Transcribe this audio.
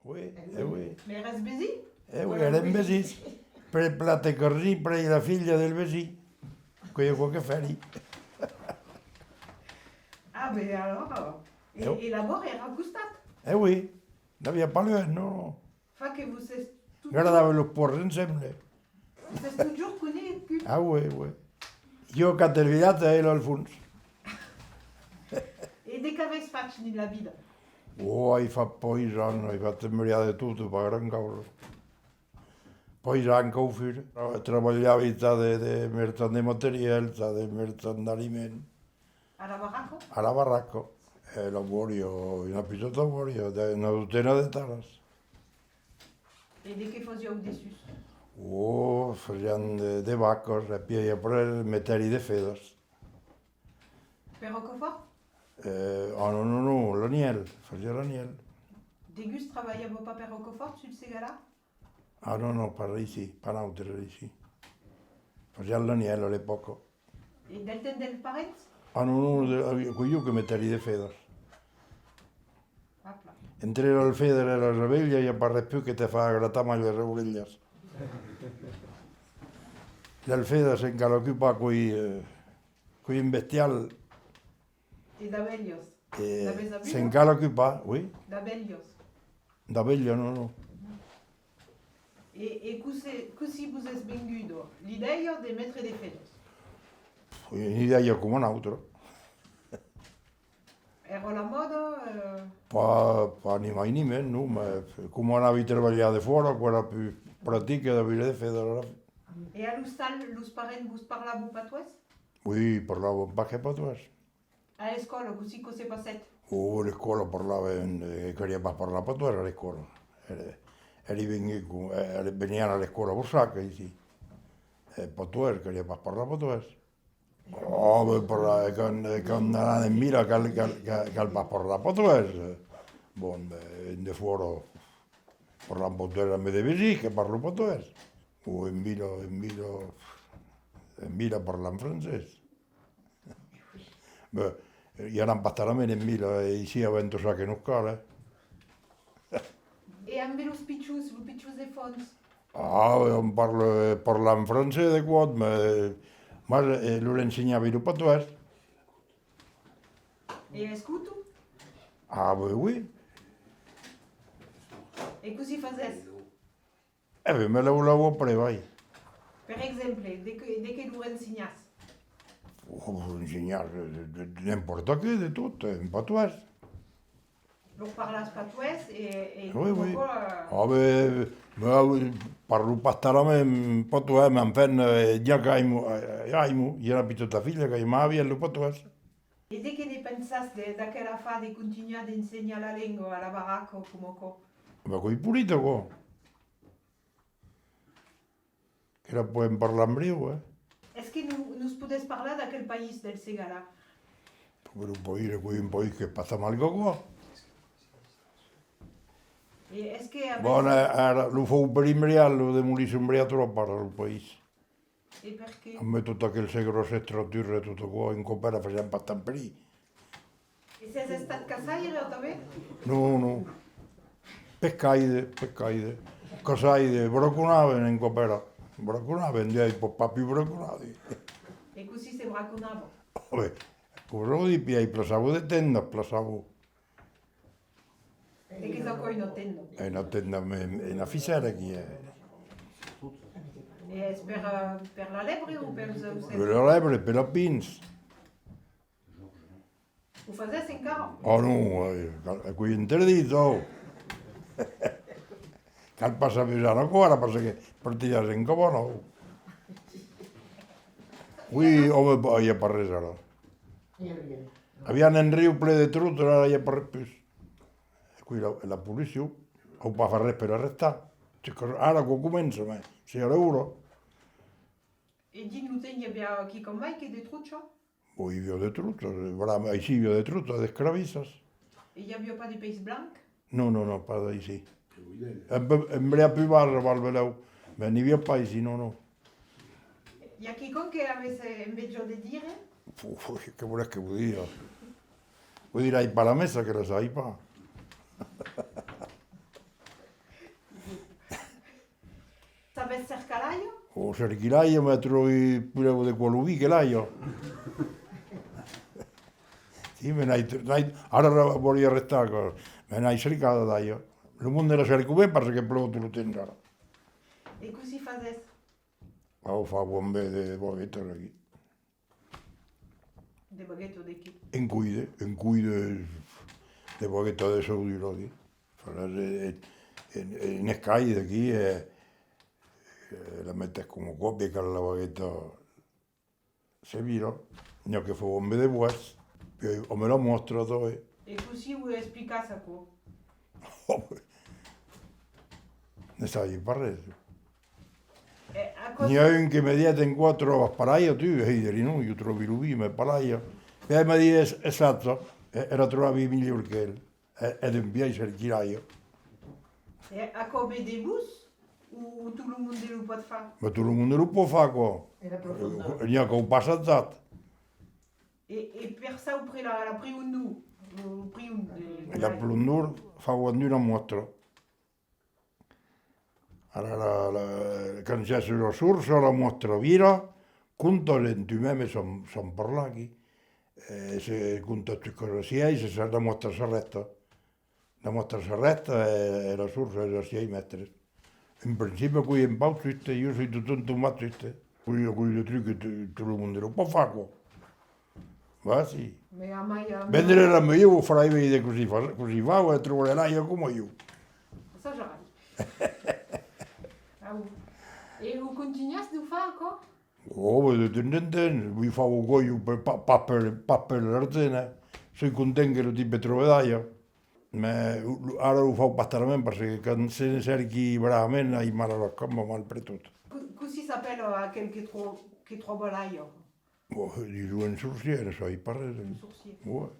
Oui, oui. Mais reste busy? Oui, eren vesins. Per plate così, per la figlia del vesì. Quello che fai. Ah, ben alors. Et là-bas, il a gustat. Oui, n'avia pas le no. Fa que vous êtes Guardava los porros ensemble. toujours connu. Ah, oui. Io cattelviata e lo al fons. E de che avete fatto nella vita? Oh, hai fatto paesano, hai fatto meriare tutto per gran causa. Paesano che fare. Lavorava in di mercato di materiale, di mercato di alimenti. Alla baracca? Alla baracca. E lavoro, in una pizzotta lavoro, una dozzina di taras. E de che faisiamo dessus? Oh, facevano de vacos, e poi per mettere di fedas. Per Roquefort? No, l'aniel, faceva l'aniel. Degus travaillava pas per Roquefort sul Segala? No, per ici, per un'altra ici. Faceva l'aniel all'epoca. E del temps del parents? No, io che mettere di fedas. Hop là. Entre el feder e la rebella i appare più che te fa grattare le orelles. El feder se occupa con bestial. E da Bellios? Se occupa, oui, Da Bellios. da veglia no. E così vous êtes vengudo l'idea de mettere dei fedos? Un'idea come un altro. Era la moda? Pa ni meno, no, ma come avevi lavorato fuori, quella più pratica da avere di feder. E all'ustal, los parents vous parlavano patois? Oui, parlavo un paio patois. A scuola così cosa passate? Oh, le scuola parlava, queria parlare patois alla scuola. Venivano alle scuole per sacca, sì. Patois, queria parlare patois. Oh, quando andava in mira che parlava patois. Bon, in fuori parlavo patois a me de vesì, che parlo patois. O in mira parlavo francese. Beh, io non parlavo bene in mira e sì, avendo sa che non cale. E anche los piccius de fons? Non parlo in francese qua, ma lo insegnavo in patois. E scuto? Oui. E così facesse? Me lo volevo prendere. Per esempio, de che lo insegnasse? Insegnare, n'importa che, di tutto, in patois. Lo parlas patois e Oui. dopo... Parlo pastarame in patois, ma infine, già che io ho una figlia che mi aveva il patois. E de che ne pensaste da che la fa di continuare ad insegnare la lingua alla baracca o come co? Ma con i puliti qua. Che la puoi parlare in breve, Est-ce que nous pouvons parler de quel pays del Segala? Per un paese che passa male qua. Et est-ce que... Buona, lo fu per imbriarlo, demolisse imbriato troppo al paese. E perché? A me tutto quel segro strutture tutto qua, in copera facciamo passare per lì. E sei stato casato també? No. Peccaide. Casaide, bracunave in copera. Bracunave, andai un po' più braconati. E così si braconava? Vabbè, quello di piedi, plasavo di tenda, plasavo. E che so in tenda? È una tenda, è una fissera che è. E è per la lebre o per Per la lebre, per la pins. Lo facesse in carro? Oh no, qui interdito. Cal passa pisano ancora, passa che partigliare in capo no. Qui ove poi per resare. Abbiamo un rio ple di trutto, non è per più. E qui la polizia, o per fare per arrestare. Ora comincia, ma 6 euro. E di non abbia chi con mai che di truccio? Poi vio di trutto, ai sì vio di trutto, di scravisas. E gli abbia pas di peix blanc? No, per dai sì. E me più barra, valveleu. Ma ne via paesi, no. E a chi con che avesse invece di dire? Che vuole che vuol dire? Vuol dire ai palamessa che la sai pa. cercar l'aio? O cerchi l'aio, ma trovi pure di quello lì che l'aio. Sì, ara volia restare, me n'hai cercato l'aio. Il mondo era cerco bene perché proprio tu lo tieni ora. E così fazes? Ma lo fa buon bene, poi qui. De baghetto de chi? In cuide, de poquito adesso dirò qui. In calle de aquí la metes como copia que la baguette se viro, no che fa bombe de pues, o me lo mostro todo. E così vuoi spiegare a co? Ne sai parlare. E a Ni cosa? un che mi diede in quattro a paraio, tu e di no, io trovi lui, ma paraio. E mi dice esatto, era trovavi miglior che lui, ed un piacere cerchiaio. E a come de bus? O tutto il mondo lo può fare? Ma tu il mondo lo può fare qua. Era profondo. Io che ho passato. E per ça, ho preso la prima nu. Ho preso un... La plundur fa quando una mostro. Allora, quando c'è sullo sorso la mostro vira, conto l'entume son parlati, se conto tutte cose sia, se la mostra sarretta. La mostra sarretta e la sorso è da 6 metri. In principio qui in pau tutte, io sono tutto un tomato tutte. Qui le trucchi tutto il mondo lo può fare qua. Va sì. Ma mai... Vendere la mia io farai vedere così va e troverai io come io. Ça, j'arrive. Ah oui. E o continuaste a fare co? Oh, de ten, vi fa un goio per papper l'arzena, sono contento che ti troverai. Ma ora lo fa abbastanza perché quando se ne cerchi veramente hai male alla gamba, mal per tutto. Così sapelo a quel che trova l'aio. Oh, di due in sorciere, sai, parlare. Un sourcier. Oh.